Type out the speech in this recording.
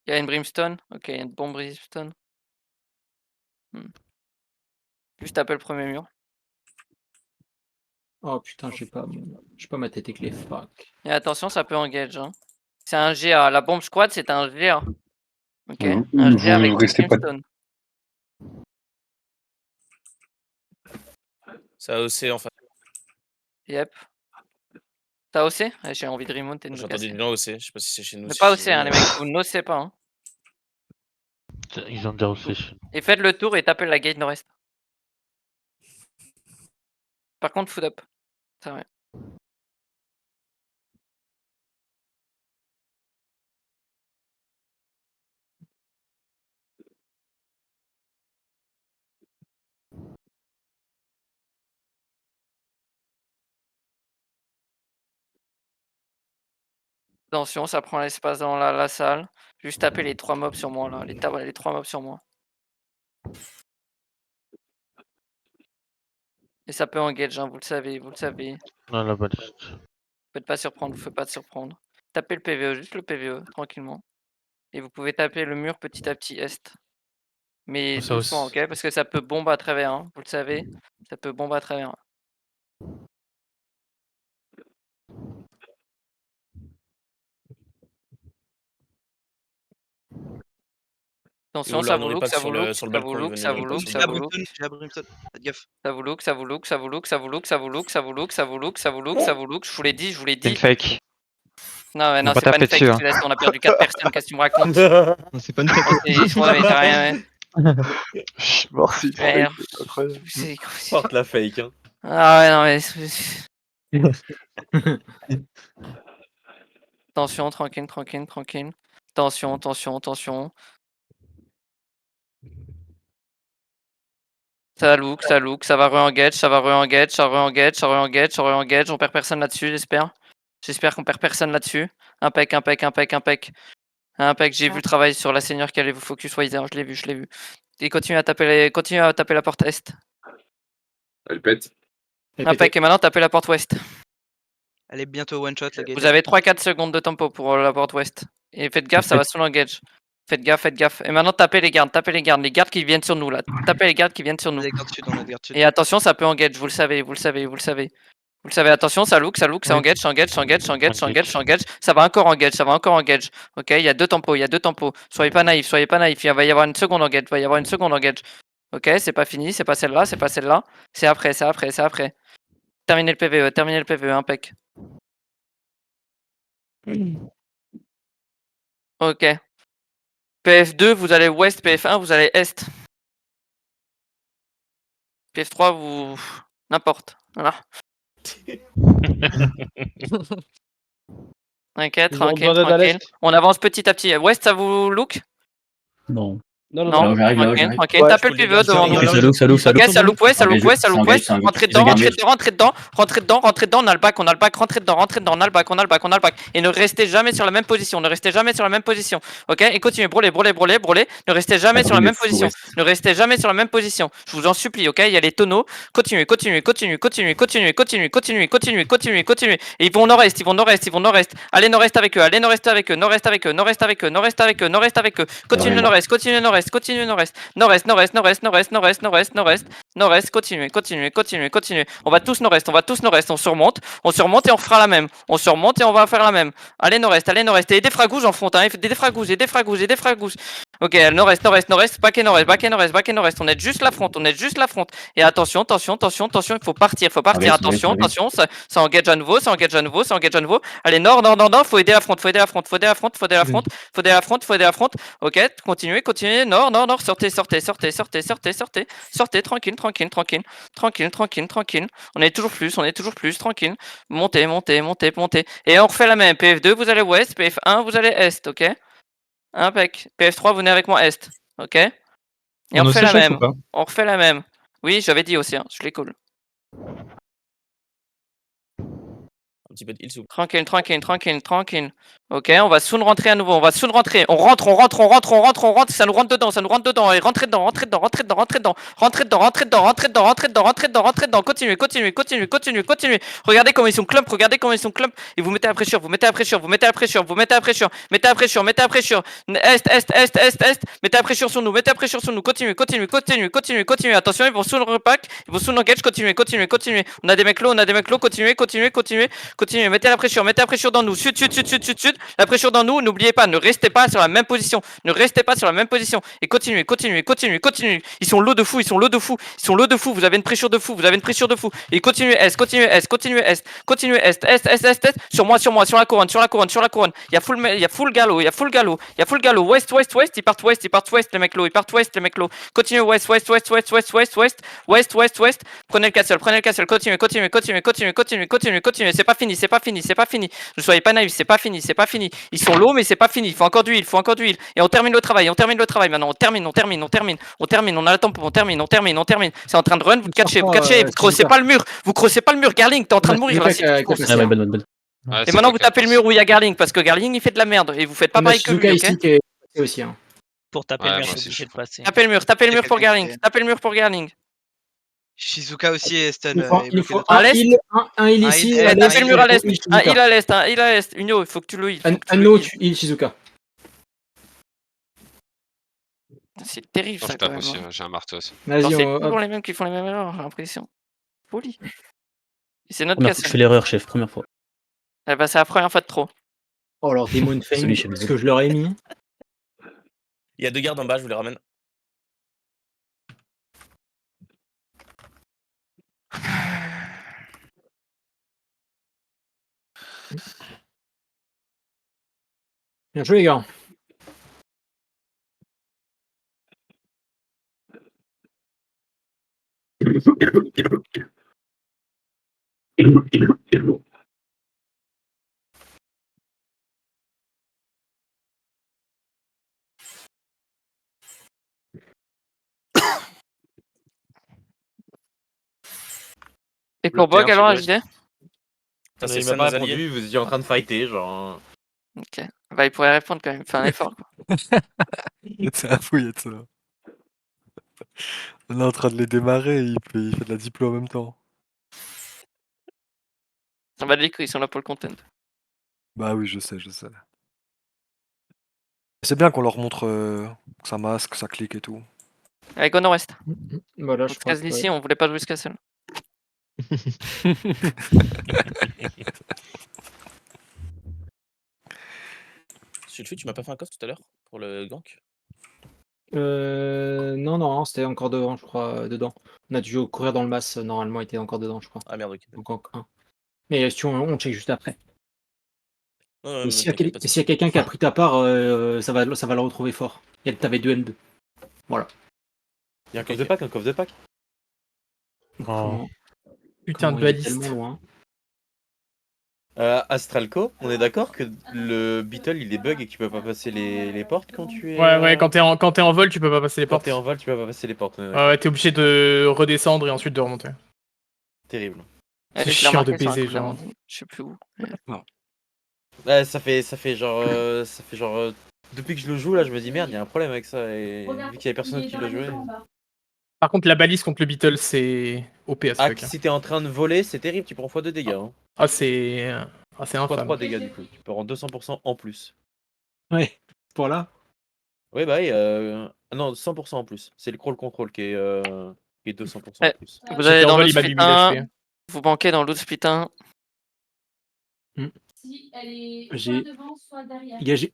Il y a une brimstone? OK, il y a une bombe brimstone. Juste taper le premier mur. Oh putain, j'ai pas ma tête avec les fuck. Et attention, ça peut engage, hein. C'est un GA. La bombe squad, c'est un GA. OK? Un GA avec Vous une restez pas. brimstone. Ça a OC en fait. Yep. T'as OC? Ouais, j'ai envie de remonter de J'ai me entendu casser. du bien OC. Je sais pas si c'est chez nous. Mais Si pas chez OC, hein, vous, les mecs. Vous n'osez pas, hein. Ils ont déjà aussi. Et faites le tour et tapez la gate nord-est. Par contre, foot up. C'est vrai. Attention, ça prend l'espace dans la salle. Juste taper les 3 mobs sur moi, là. Les 3 mobs sur moi. Et ça peut engage, hein, vous le savez, vous le savez. Ah, la baliste. Faites pas surprendre, vous faites pas de surprendre. Tapez le PVE, juste le PVE, tranquillement. Et vous pouvez taper le mur petit à petit est. Mais Ça doucement, aussi. ok? Parce que ça peut bomber à travers, hein, vous le savez. Ça peut bomber à travers. Attention, vous ça leur vous donnez look, pas ça sur vous le look, sur le ça vous balcon. Ils look, ça vous viennent pas look, sur J'ai le ça la vous balcon. look. Brimstone, j'ai la Brimstone. Faites gaffe. Ça vous look, ça vous look, ça vous look, ça vous look, ça vous look, ça vous look, ça vous look, ça vous look, ça vous look, ça vous look. Je vous l'ai C'est une dit. fake. Non, mais Faut non, pas c'est pas une taper fake, dessus, hein. tu laisses, on a perdu 4 personnes, qu'est-ce que tu me racontes? Non, c'est pas une fake. Ouais, mais t'as rien. Merci. Ouais, Incroyable. c'est- Porte la fake, hein. Ah ouais, non, mais. Attention, tranquille, tranquille, tranquille. Attention, attention, attention. Ça look, ça look, ça va re-engage, ça va re-engage, ça re-engage, ça re-engage, ça re-engage. On perd personne là-dessus, j'espère. J'espère qu'on perd personne là-dessus. Impec, impec, impec, impec. Impec, j'ai vu le travail sur la seigneur qui allait vous focus Wiser, je l'ai vu, je l'ai vu. Et continue à taper la porte est. Elle pète. Impec, et maintenant tapez la porte ouest. Elle est bientôt one shot la gate. Vous avez 3-4 secondes de tempo pour la porte ouest. Et faites gaffe, ça va sous l'engage. Faites gaffe, faites gaffe. Et maintenant tapez les gardes, les gardes qui viennent sur nous là. Tapez les gardes qui viennent sur On nous. a des gardes sud, on a des gardes sud. Et attention, ça peut engage, vous le savez, vous le savez, vous le savez. Vous le savez, attention, ça look, ça engage, ça engage, ça engage, ça engage, ça engage, ça engage. Ça va encore engage, ça va encore engage. Ok, il y a deux tempos, il y a deux tempos. Soyez pas naïfs, soyez pas naïfs. Il va y avoir une seconde engage, il va y avoir une seconde engage. Ok, c'est pas fini, c'est pas celle-là, c'est pas celle-là. C'est après, c'est après, c'est après. Terminez le PVE, impec. Ok. PF2, vous allez ouest, PF1, vous allez est. PF3, vous. N'importe. Voilà. T'inquiète, Ils ont tranquille, besoin d'aide à tranquille. l'est. On avance petit à petit. Ouest, ça vous look? Non. Non, non, Non, non. J'arrive, tranquille, j'arrive. tranquille. Ouais, Tapez je le peux le PVE devant nous. Ok, ça look, ça look, ça look. Ok, ça look ouest, ça look ouest, ça look ouest. Ça engage, Rentrez dedans, rentrez dedans, rentrez dedans, rentrez dedans, rentrez dedans, on a le back, rentrez dedans, on a le back, on a le back, on a le back. Et ne restez jamais sur la même position, ne restez jamais sur la même position. Ok, et continuez, brûlez, brûlez, brûlez, brûlez. Ne restez jamais sur la même position. Ne restez jamais sur la même position. Je vous en supplie, ok, il y a les tonneaux. Continuez, continuez, continuez, continuez, continuez, continuez, continuez, continuez, continuez, continuez. Et ils vont nord-est, ils vont nord-est, ils vont nord-est. Allez nord-est avec eux, allez nord-est avec eux, nord-est avec eux, nord-est avec eux, nord-est avec eux, nord-est avec eux. Continuez nord-est, continuez nord-est, continuez nord-est. Nord-est, nord-est, nord-est, nord-est, nord-est, nord-est, nord-est, nord-est, continuez, continuez, continuez, continuez. On va tous nord-est, on surmonte et on fera la même. On surmonte et on va faire la même. Allez nord-est, et des fragouges en front, hein, des fragouges, et des fragouges, et des fragouges. Ok, nord-est, nord-est, nord-est, back et nord-est, back et nord-est, back et nord-est. On est juste la front, on est juste la front. Et attention, attention, attention, attention, il faut partir, attention, attention, ça engage à nouveau, ça engage à nouveau, ça engage à nouveau. Allez, nord, nord, nord, nord, faut aider la front, faut aider la front, faut aider la front, faut aider la front, faut aider la front, faut aider la front. Ok, continuez, continuez, nord, nord, nord, sortez, sortez, sortez, sortez, sortez, sortez, sortez, tranquille, tranquille, tranquille, tranquille, tranquille, tranquille. On est toujours plus, tranquille. Montez, montez, montez, montez. Et on refait la même. PF2, vous allez ouest, PF1, vous allez est, ok? Impec. PF3, vous venez avec moi est, ok? Et on refait la même. On refait la même. Oui, j'avais dit aussi, hein, je les cool. Un petit peu de heal, s'il vous plaît. Tranquille, tranquille, tranquille, tranquille. Ok, on va soon rentrer à nouveau, on va soon rentrer. On rentre, on rentre, on rentre, on rentre, on rentre. Ça nous rentre dedans, ça nous rentre dedans. Et rentrez dedans, rentrez dedans, rentrez dedans, rentrez dedans, rentrez dedans, rentrez dedans, rentrez dedans, rentrez dedans, rentrez dedans, rentrez dedans. Continuez, continuez, continuez, continuez, continuez. Regardez comment ils sont clump, regardez comment ils sont clump. Et vous mettez la pression, vous mettez la pression, vous mettez la pression, vous mettez la pression, mettez la pression, mettez la pression. Est, est, est, est, est. Mettez la pression sur nous, mettez la pression sur nous. Continuez, continuez, continuez, continuez, continuez. Attention, ils vont soon repack, ils vont soon engage. Continuez, continuez, continuez. On a des mecs low, on a des mecs low. Continuez, continuez, continuez. Continuez, mettez la pression dans nous. Sud, sud, sud, sud, sud, sud. La pression dans nous. N'oubliez pas, ne restez pas sur la même position. Ne restez pas sur la même position. Et continuez, continuez, continuez, continuez. Ils sont low de fou, ils sont low de fou. Ils sont low de fou. Vous avez une pression de fou, vous avez une pression de fou. Et continuez S, continuez S, continuez S, continuez Est, Est, Est, Est, Est. Sur moi, sur la couronne, sur la couronne, sur la couronne. Il y a full galop, il y a full galop, il y a full galop. West, west, west. Ils partent west, les mecs low. Ils partent west, les mecs low. Continuez west, west, west, west, west, west, west, west, west, west. Prenez le castle, continuez, continuez, continuez, continuez, continuez, continuez, continuez. C'est pas fini, c'est pas fini, c'est pas fini. Ne soyez pas naïfs, c'est pas fini, c'est pas fini. Ils sont low, mais c'est pas fini. Il faut encore d'huile, il faut encore d'huile. Et on termine le travail, on termine le travail maintenant. On termine, on termine, on termine, on termine. On a le temps pour, on termine, on termine, on termine. C'est en train de run, vous catchez, vous catchez, vous crossez pas le mur, vous crossez pas le mur. Garling, t'es en train de mourir là. si tu te crosses. Ah ouais, bonne, bonne, bonne. Ouais, Et c'est maintenant pas vous tapez le mur où il y a Garling parce que Garling il fait de la merde et vous faites pas pareil que lui, ok? ici qui est aussi. Hein. Pour taper Ouais, le mur, moi je suis aussi, obligé je de passer. Tapez le mur Il y a pour quelqu'un qui Garling, est- tapez le mur pour Garling. Shizuka aussi est stun. Il nous faut À un l'est. heal, un heal Un ici. heal, et à un l'est, Tapez le mur à l'est, il faut un Shizuka. heal à l'est, un heal à l'est. Unio, il faut que tu le heal. faut que tu Un le no, heal. tu heal Shizuka. C'est terrible Non, ça je quand tape même. aussi, hein. j'ai un marteau aussi. Genre, Vas-y, c'est hop. toujours les mêmes qui font les mêmes erreurs, j'ai l'impression. Folie. Et c'est notre Première fois que je castle. fais l'erreur, chef, première fois. Eh ben, c'est la première fois de trop. Oh, alors Demon Fang, Celui chez ce nous. que je leur ai mis. Il y a 2 gardes en bas, je vous les ramène. Bien joué, les gars. Et pour Bog alors, JD? Ça, Il c'est m'a ça, pas nos alliés. répondu, vous étiez en train de fighter, genre. Ok. Bah, il pourrait répondre quand même, faire un effort. Quoi. C'est un fouillette ça. On est en train de les démarrer, il fait de la diplo en même temps. Ça va de les couilles, ils sont là pour le content. Bah oui, je sais, je sais. C'est bien qu'on leur montre que ça masque, que ça clique et tout. Allez, go nord-est. Voilà, On je se crois casse que, d'ici, on voulait pas jouer ce castle. Sulfut, tu m'as pas fait un coffre tout à l'heure pour le gank? Non, non, c'était encore devant, je crois, dedans. On a dû courir dans le mass, normalement, il était encore dedans, je crois. Ah merde, ok. Donc, un. Mais si on check juste après. Non, non, Et mais s'il y a, t'inquiète pas de s'il y a quelqu'un qui a pris ta part, ça va le retrouver fort. T'avais 2 N2. Voilà. Il y a un coffre de pack, un coffre de pack. Comment- Putain de comment il est dualiste. tellement loin. Astralco, on est d'accord que le Beetle il est bug et que tu peux pas passer les portes quand tu es. Ouais, quand t'es en vol, tu peux pas passer les Quand portes. t'es en vol, tu peux pas passer les portes. Ouais, t'es obligé de redescendre et ensuite de remonter. Terrible. C'est Je l'ai chiant de remarqué sur un baiser, coup, genre. Je sais plus où. Ouais, ça fait genre. Depuis que je le joue là, je me dis merde, il y a un problème avec ça. Et vu qu'il y avait personne qui le jouait. Par contre, la balise contre le Beetle, c'est OP à ce Ah, truc. si t'es en train de voler, c'est terrible, tu prends x2 dégâts. Hein. Ah, c'est infâme. x3 dégâts du coup, tu peux rendre 200% en plus. Ouais, voilà. Ouais, bah oui, non, 100% en plus. C'est le crawl control qui est 200% en Ouais. plus. Vous allez en dans vol, l'autre il m'a split mis 1000 HP. 1, vous manquez dans l'autre split 1. J'ai